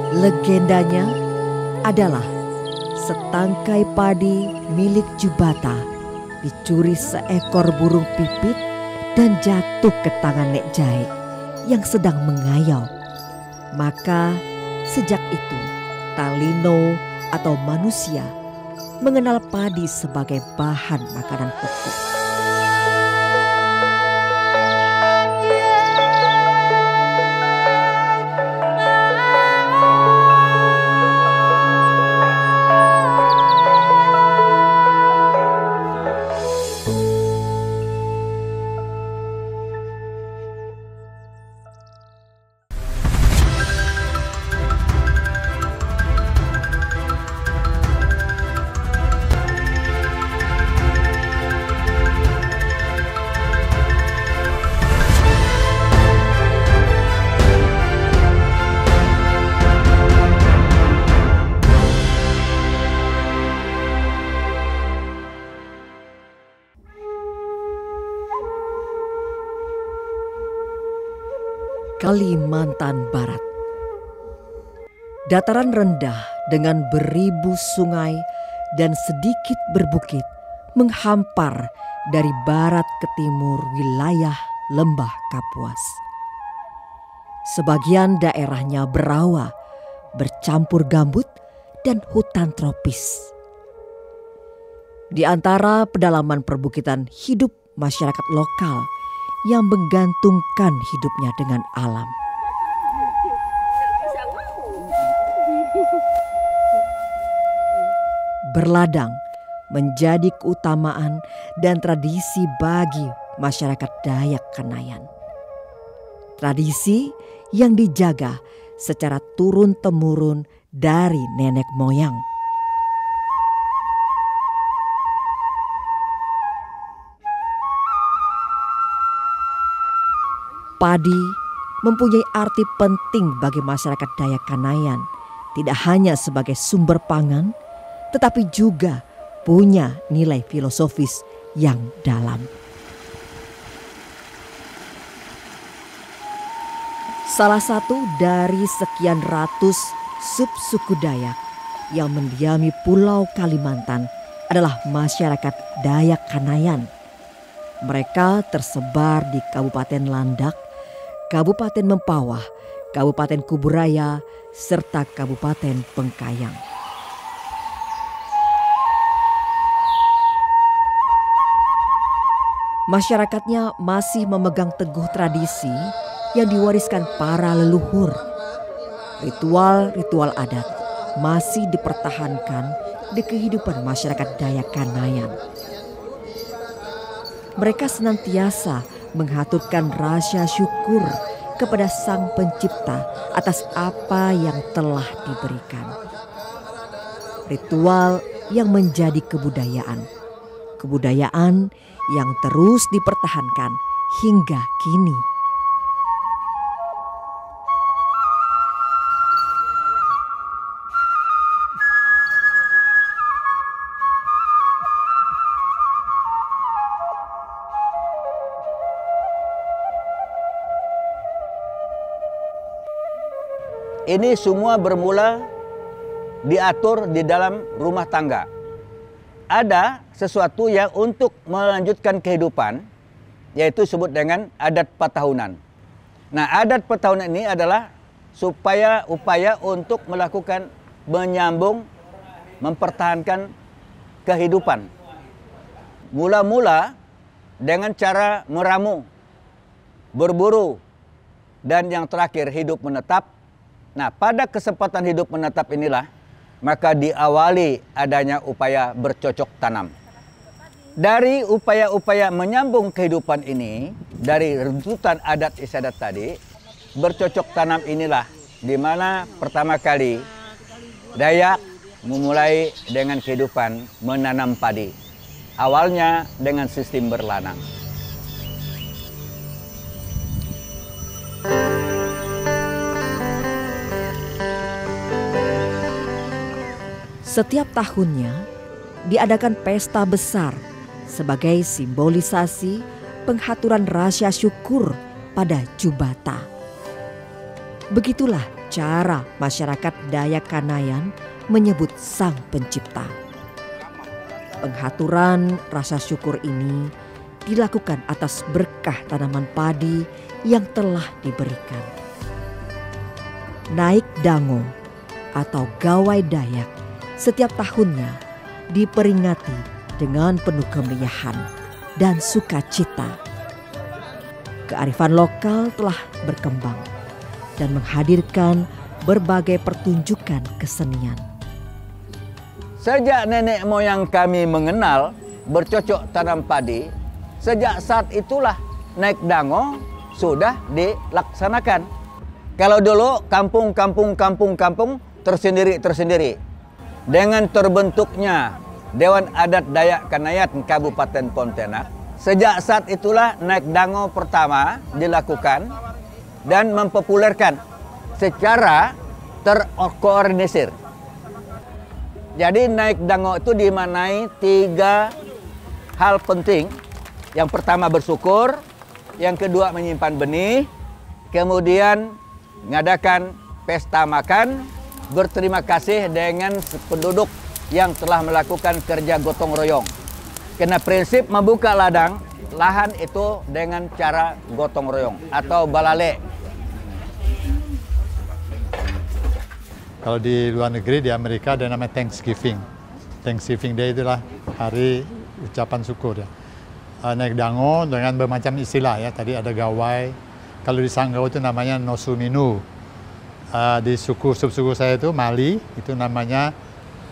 Legendanya adalah setangkai padi milik Jubata dicuri seekor burung pipit dan jatuh ke tangan Nek Jaek yang sedang mengayau. Maka sejak itu Talino atau manusia mengenal padi sebagai bahan makanan pokok. Kalimantan Barat. Dataran rendah dengan beribu sungai dan sedikit berbukit menghampar dari barat ke timur wilayah Lembah Kapuas. Sebagian daerahnya berawa, bercampur gambut dan hutan tropis. Di antara pedalaman perbukitan hidup masyarakat lokal yang menggantungkan hidupnya dengan alam. Berladang menjadi keutamaan dan tradisi bagi masyarakat Dayak Kanayan. Tradisi yang dijaga secara turun-temurun dari nenek moyang. Padi mempunyai arti penting bagi masyarakat Dayak Kanayan, tidak hanya sebagai sumber pangan, tetapi juga punya nilai filosofis yang dalam. Salah satu dari sekian ratus subsuku Dayak yang mendiami Pulau Kalimantan adalah masyarakat Dayak Kanayan. Mereka tersebar di Kabupaten Landak, Kabupaten Mempawah, Kabupaten Kuburaya, serta Kabupaten Pengkayang. Masyarakatnya masih memegang teguh tradisi yang diwariskan para leluhur. Ritual-ritual adat masih dipertahankan di kehidupan masyarakat Dayak Kanayan. Mereka senantiasa menghaturkan rasa syukur kepada Sang Pencipta atas apa yang telah diberikan. Ritual yang menjadi kebudayaan. Kebudayaan yang terus dipertahankan hingga kini. Ini semua bermula diatur di dalam rumah tangga. Ada sesuatu yang untuk melanjutkan kehidupan, yaitu disebut dengan adat petahunan. Nah, adat petahunan ini adalah upaya untuk melakukan menyambung, mempertahankan kehidupan. Mula-mula dengan cara meramu, berburu, dan yang terakhir hidup menetap. Nah, pada kesempatan hidup menetap inilah, maka diawali adanya upaya bercocok tanam. Dari upaya-upaya menyambung kehidupan ini, dari runtutan adat istiadat tadi, bercocok tanam inilah di mana pertama kali Dayak memulai dengan kehidupan menanam padi. Awalnya dengan sistem berladang. Setiap tahunnya diadakan pesta besar sebagai simbolisasi penghaturan rasa syukur pada Jubata. Begitulah cara masyarakat Dayak Kanayan menyebut Sang Pencipta. Penghaturan rasa syukur ini dilakukan atas berkah tanaman padi yang telah diberikan. Naik Dango atau Gawai Dayak setiap tahunnya diperingati dengan penuh kemeriahan dan sukacita. Kearifan lokal telah berkembang dan menghadirkan berbagai pertunjukan kesenian. Sejak nenek moyang kami mengenal bercocok tanam padi, sejak saat itulah naik dango sudah dilaksanakan. Kalau dulu kampung tersendiri. Dengan terbentuknya Dewan Adat Dayak Kanayan Kabupaten Pontianak, sejak saat itulah naik dango pertama dilakukan dan mempopulerkan secara terkoordinir. Jadi naik dango itu dimaknai 3 hal penting. Yang pertama bersyukur, yang kedua menyimpan benih, kemudian mengadakan pesta makan, berterima kasih dengan penduduk yang telah melakukan kerja gotong royong. Karena prinsip membuka lahan itu dengan cara gotong royong atau balale. Kalau di luar negeri, di Amerika ada namanya Thanksgiving. Thanksgiving Day itulah hari ucapan syukur ya. Naik dango dengan bermacam istilah ya. Tadi ada gawai. Kalau di Sanggau itu namanya nosuminu. Di suku saya itu Mali, itu namanya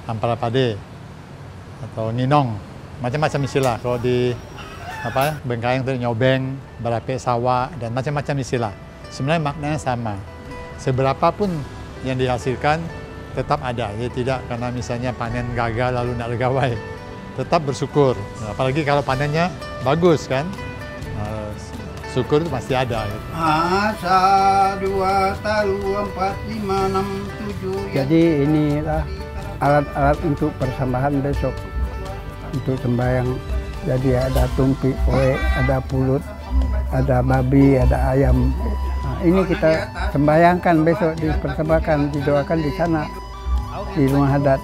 amparapade atau nginong. Macam-macam istilah. Kalau di Bengkayang itu nyobeng, berape sawah, dan macam-macam istilah. Sebenarnya maknanya sama. Seberapapun yang dihasilkan tetap ada, ya tidak karena misalnya panen gagal lalu nak legawai, tetap bersyukur. Apalagi kalau panennya bagus kan, syukur itu pasti ada. Gitu. 1, 2, 3, 4, 5, 6, 7. Jadi inilah alat-alat untuk persembahan besok untuk sembahyang. Jadi ada tumpi, kowe, ada pulut, ada babi, ada ayam. Nah, ini kita sembayangkan besok, dipersembahkan, didoakan di sana di rumah adat.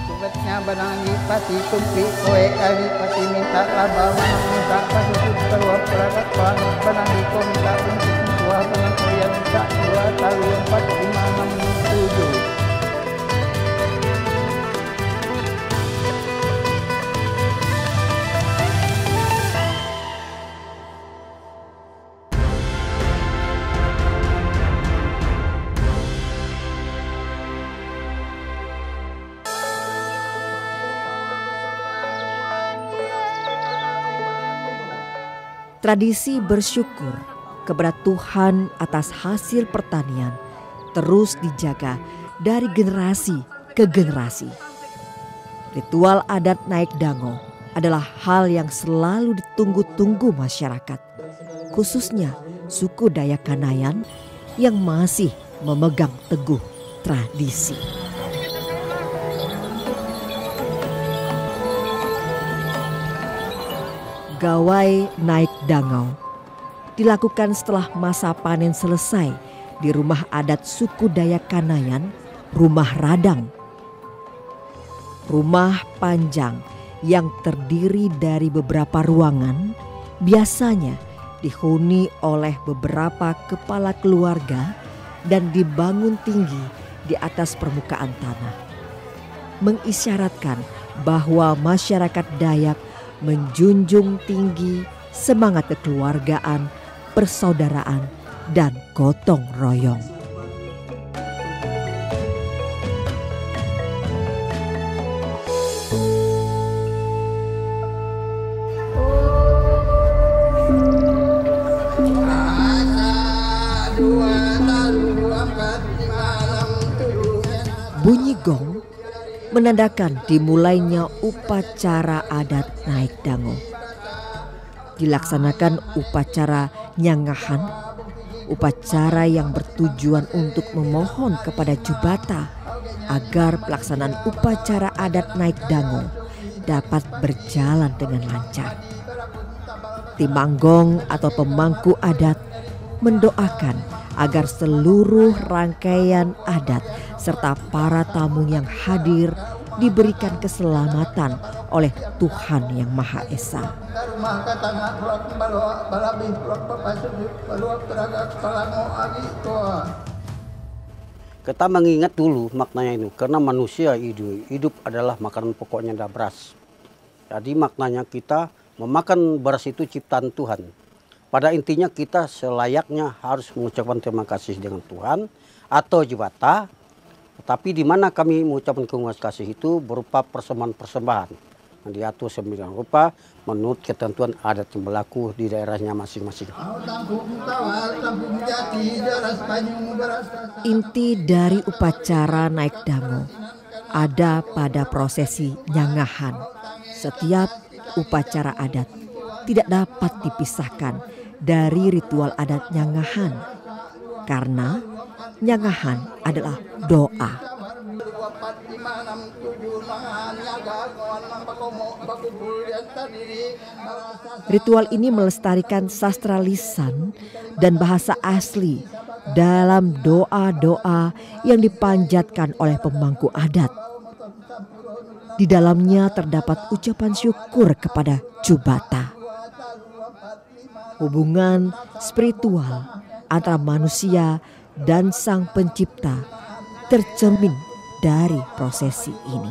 Tugasnya benangi pati tumpi kowe kali pati minta laba minta pati terus perakat pan benangi ko minta untuk dua benang kowe minta 2, 3, 4, 5, 6, 7. Tradisi bersyukur kepada Tuhan atas hasil pertanian terus dijaga dari generasi ke generasi. Ritual adat naik dango adalah hal yang selalu ditunggu-tunggu masyarakat, khususnya suku Dayak Kanayan yang masih memegang teguh tradisi. Gawai naik dango dilakukan setelah masa panen selesai di rumah adat suku Dayak Kanayan, Rumah Radang. Rumah panjang yang terdiri dari beberapa ruangan biasanya dihuni oleh beberapa kepala keluarga dan dibangun tinggi di atas permukaan tanah, mengisyaratkan bahwa masyarakat Dayak menjunjung tinggi semangat kekeluargaan, persaudaraan, dan gotong royong. Bunyi gong menandakan dimulainya upacara adat naik dango. Dilaksanakan upacara nyangahan, upacara yang bertujuan untuk memohon kepada Jubata agar pelaksanaan upacara adat naik dango dapat berjalan dengan lancar. Timanggong atau pemangku adat mendoakan agar seluruh rangkaian adat serta para tamu yang hadir diberikan keselamatan oleh Tuhan Yang Maha Esa. Kita mengingat dulu maknanya itu, karena manusia hidup adalah makanan pokoknya adalah beras. Jadi maknanya kita memakan beras itu ciptaan Tuhan. Pada intinya kita selayaknya harus mengucapkan terima kasih dengan Tuhan atau jubata. Tetapi di mana kami mengucapkan terima kasih itu berupa persembahan-persembahan yang diatur sembilan rupa menurut ketentuan adat yang berlaku di daerahnya masing-masing. Inti dari upacara naik dango ada pada prosesi nyangahan. Setiap upacara adat tidak dapat dipisahkan dari ritual adat nyangahan, karena nyangahan adalah doa. Ritual ini melestarikan sastra lisan dan bahasa asli dalam doa-doa yang dipanjatkan oleh pemangku adat. Di dalamnya terdapat ucapan syukur kepada Jubata. Hubungan spiritual antara manusia dan Sang Pencipta tercermin dari prosesi ini.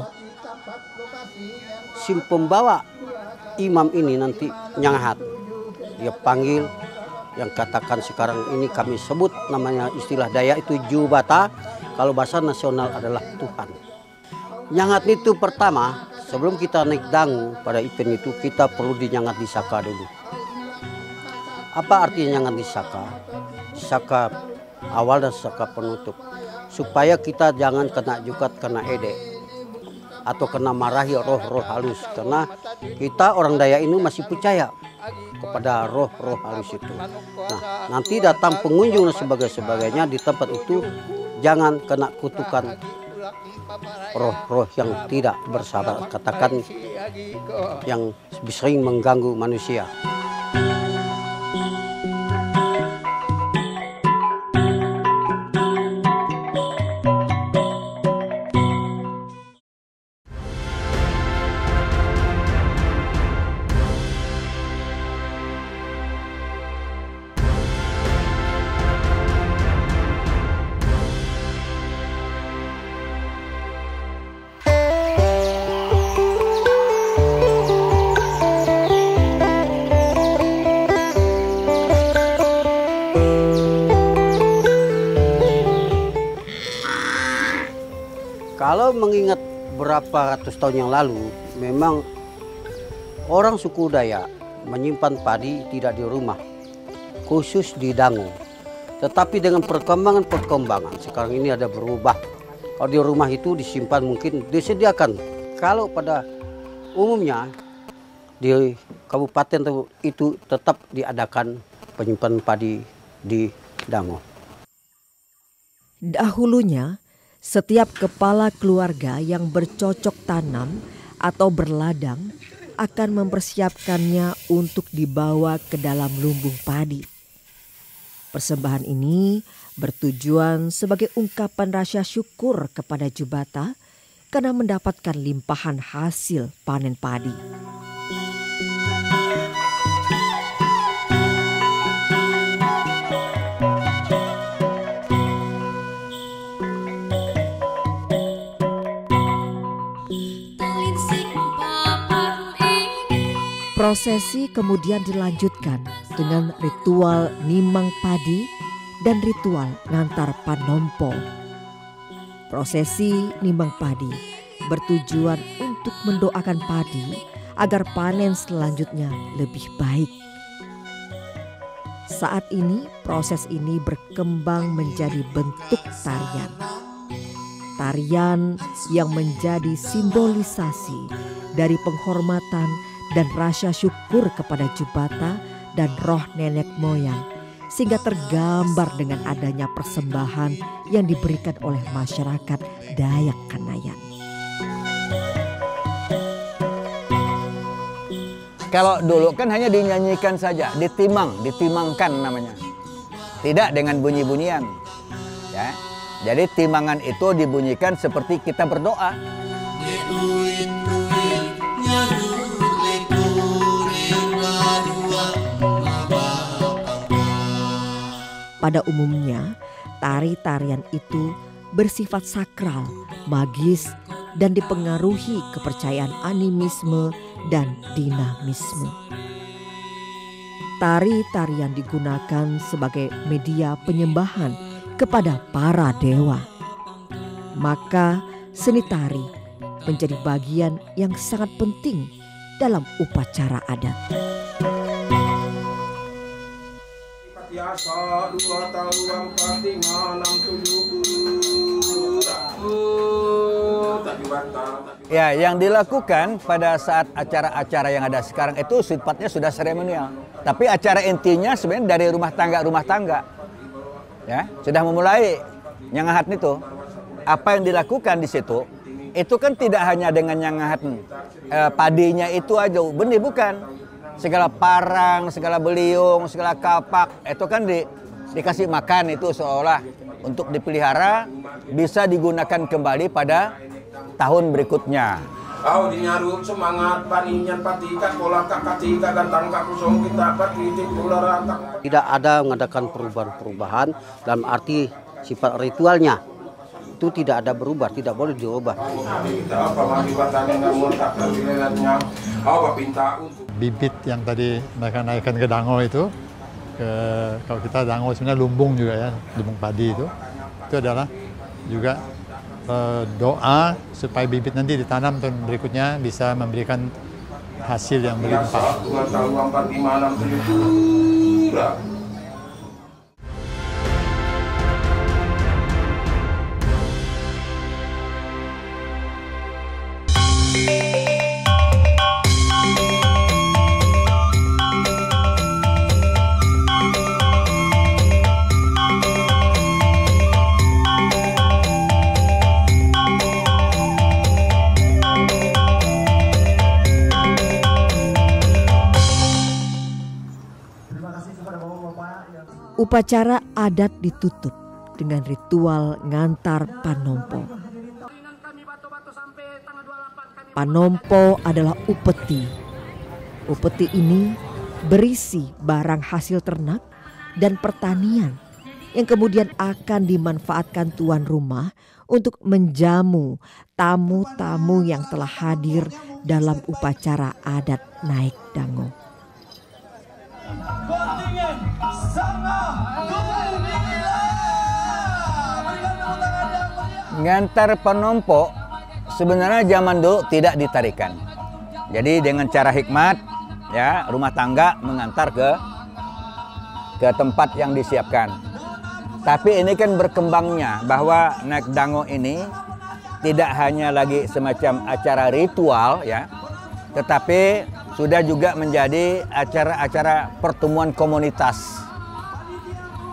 Si pembawa imam ini nanti nyangahat. Dia panggil yang katakan sekarang ini kami sebut namanya istilah Dayak itu Jubata. Kalau bahasa nasional adalah Tuhan. Nyangat itu pertama, sebelum kita naik dangu pada event itu kita perlu dinyangat di saka dulu. Apa artinya nyangat di saka? Saka awal dan saka penutup. Supaya kita jangan kena jukat, kena ede. Atau kena marahi roh-roh halus. Karena kita orang Dayak ini masih percaya kepada roh-roh halus itu. Nah, nanti datang pengunjung dan sebagainya di tempat itu jangan kena kutukan roh-roh yang tidak bersabar, katakan yang sering mengganggu manusia. Kalau mengingat berapa ratus tahun yang lalu, memang orang suku Dayak menyimpan padi tidak di rumah, khusus di dangu. Tetapi dengan perkembangan, sekarang ini ada berubah. Kalau di rumah itu disimpan mungkin disediakan. Kalau pada umumnya di kabupaten itu tetap diadakan penyimpanan padi di dangu. Dahulunya, setiap kepala keluarga yang bercocok tanam atau berladang akan mempersiapkannya untuk dibawa ke dalam lumbung padi. Persembahan ini bertujuan sebagai ungkapan rasa syukur kepada Jubata karena mendapatkan limpahan hasil panen padi. Prosesi kemudian dilanjutkan dengan ritual nimang padi dan ritual ngantar panompo. Prosesi nimang padi bertujuan untuk mendoakan padi agar panen selanjutnya lebih baik. Saat ini proses ini berkembang menjadi bentuk tarian. Tarian yang menjadi simbolisasi dari penghormatan dan rasa syukur kepada Jubata dan roh nenek moyang, sehingga tergambar dengan adanya persembahan yang diberikan oleh masyarakat Dayak Kanayan. Kalau dulu kan hanya dinyanyikan saja, ditimangkan namanya. tidak dengan bunyi-bunyian. Ya. Jadi timangan itu dibunyikan seperti kita berdoa. Pada umumnya, tari-tarian itu bersifat sakral, magis, dan dipengaruhi kepercayaan animisme dan dinamisme. Tari-tarian digunakan sebagai media penyembahan kepada para dewa. Maka seni tari menjadi bagian yang sangat penting dalam upacara adat. Ya, yang dilakukan pada saat acara-acara yang ada sekarang itu sifatnya sudah seremonial. Tapi acara intinya sebenarnya dari rumah tangga. Ya, sudah memulai nyangahat itu. Apa yang dilakukan di situ itu kan tidak hanya dengan nyangahat padinya itu aja, benih bukan. Segala parang, segala beliung, segala kapak itu kan dikasih makan itu seolah untuk dipelihara bisa digunakan kembali pada tahun berikutnya. Kau dinyarum semangat paninyan patika pola kakatika dan tangka kusong kita patitik ular. Tidak ada mengadakan perubahan-perubahan dalam arti sifat ritualnya. Itu tidak ada berubah, tidak boleh diubah. Bibit yang tadi mereka naikkan ke dango itu, kalau kita dango sebenarnya lumbung juga ya, lumbung padi itu adalah juga doa supaya bibit nanti ditanam tahun berikutnya bisa memberikan hasil yang berlimpah. Upacara adat ditutup dengan ritual ngantar panompo. Panompo adalah upeti. Upeti ini berisi barang hasil ternak dan pertanian yang kemudian akan dimanfaatkan tuan rumah untuk menjamu tamu-tamu yang telah hadir dalam upacara adat naik dango. Ngantar panompo sebenarnya zaman dulu tidak ditarikan. Jadi dengan cara hikmat ya rumah tangga mengantar ke tempat yang disiapkan. Tapi ini kan berkembangnya bahwa naik dango ini tidak hanya lagi semacam acara ritual ya, tetapi sudah juga menjadi acara-acara pertemuan komunitas.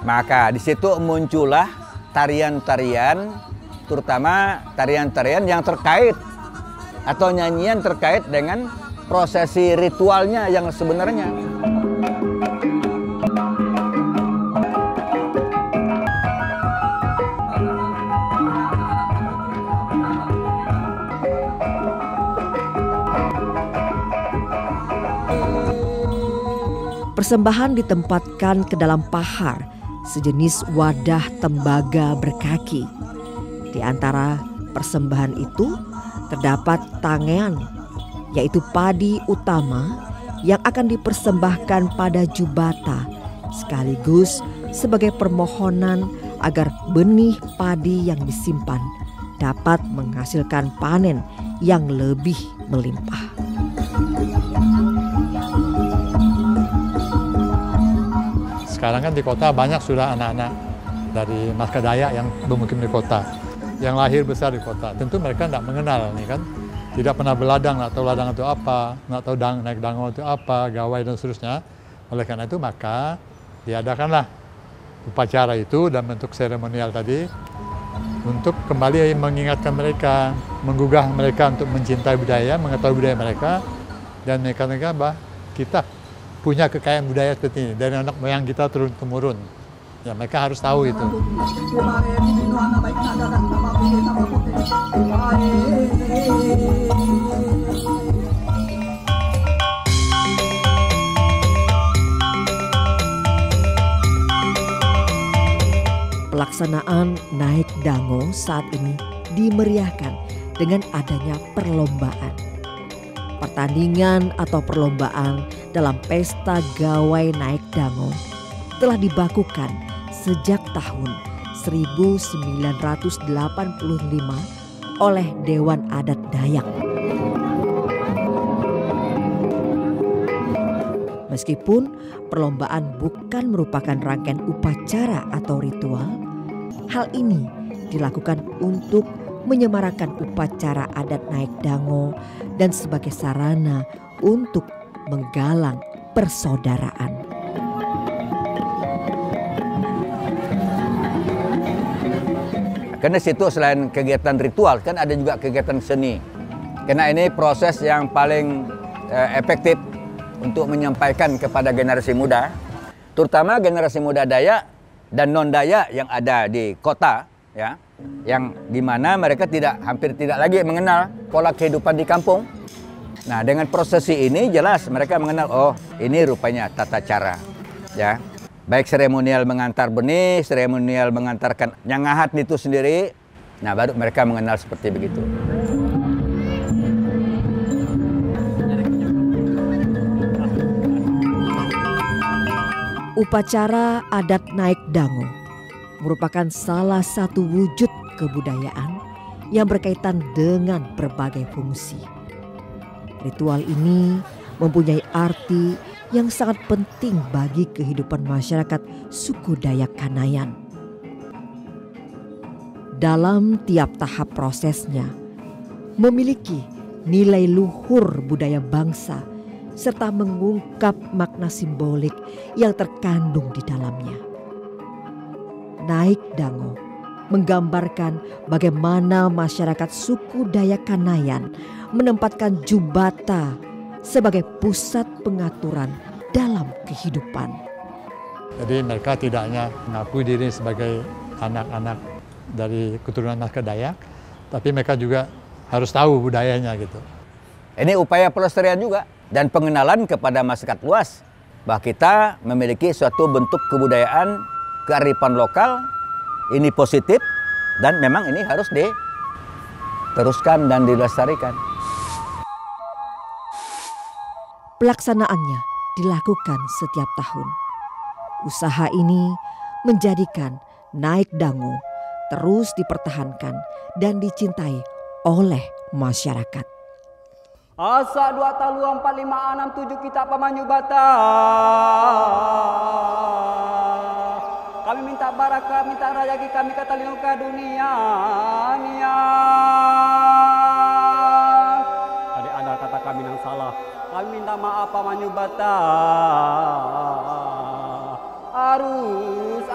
Maka di situ muncullah tarian-tarian, terutama tarian-tarian yang terkait atau nyanyian terkait dengan prosesi ritualnya yang sebenarnya. Persembahan ditempatkan ke dalam pahar, sejenis wadah tembaga berkaki. Di antara persembahan itu terdapat tangean, yaitu padi utama yang akan dipersembahkan pada Jubata, sekaligus sebagai permohonan agar benih padi yang disimpan dapat menghasilkan panen yang lebih melimpah. Sekarang kan di kota banyak sudah anak-anak dari Masyarakat Dayak yang bermukim di kota, yang lahir besar di kota. Tentu mereka tidak mengenal nih kan, tidak pernah berladang, nggak tahu ladang itu apa, nggak tahu naik dango itu apa, gawai dan seterusnya. Oleh karena itu maka diadakanlah upacara itu dan bentuk seremonial tadi untuk kembali mengingatkan mereka, menggugah mereka untuk mencintai budaya, mengetahui budaya mereka, dan mereka bahwa kita punya kekayaan budaya seperti ini dari anak moyang kita turun-temurun. Ya mereka harus tahu itu. Pelaksanaan Naik Dango saat ini dimeriahkan dengan adanya perlombaan. Pertandingan atau perlombaan dalam pesta gawai Naik Dango telah dibakukan sejak tahun 1985 oleh Dewan Adat Dayak. Meskipun perlombaan bukan merupakan rangkaian upacara atau ritual, hal ini dilakukan untuk menyemarakan upacara adat Naik Dango dan sebagai sarana untuk menggalang persaudaraan. Karena situ selain kegiatan ritual kan ada juga kegiatan seni. Karena ini proses yang paling efektif untuk menyampaikan kepada generasi muda, terutama generasi muda Dayak dan non-Dayak yang ada di kota, ya, yang dimana mereka hampir tidak lagi mengenal pola kehidupan di kampung. Nah, dengan prosesi ini jelas mereka mengenal, oh ini rupanya tata cara, ya. Baik seremonial mengantar benih, seremonial mengantarkan nyangahat itu sendiri. Nah, baru mereka mengenal seperti begitu. Upacara adat Naik Dango merupakan salah satu wujud kebudayaan yang berkaitan dengan berbagai fungsi. Ritual ini mempunyai arti yang sangat penting bagi kehidupan masyarakat suku Dayak Kanayan. Dalam tiap tahap prosesnya, memiliki nilai luhur budaya bangsa serta mengungkap makna simbolik yang terkandung di dalamnya. Naik Dango menggambarkan bagaimana masyarakat suku Dayak Kanayan menempatkan Jubata sebagai pusat pengaturan dalam kehidupan. Jadi mereka tidak hanya mengakui diri sebagai anak-anak dari keturunan masyarakat Dayak, tapi mereka juga harus tahu budayanya gitu. Ini upaya pelestarian juga dan pengenalan kepada masyarakat luas bahwa kita memiliki suatu bentuk kebudayaan kearifan lokal, ini positif dan memang ini harus diteruskan dan dilestarikan. Pelaksanaannya dilakukan setiap tahun. Usaha ini menjadikan Naik Dango terus dipertahankan dan dicintai oleh masyarakat. Asa 2 talu 4 5 6 7 kita pamanyu bata. Kami minta barakah, minta rajaki kami kata linuka dunia. Tadi ada kata kami yang salah. Kami minta maaf pamanyu bata. Arus.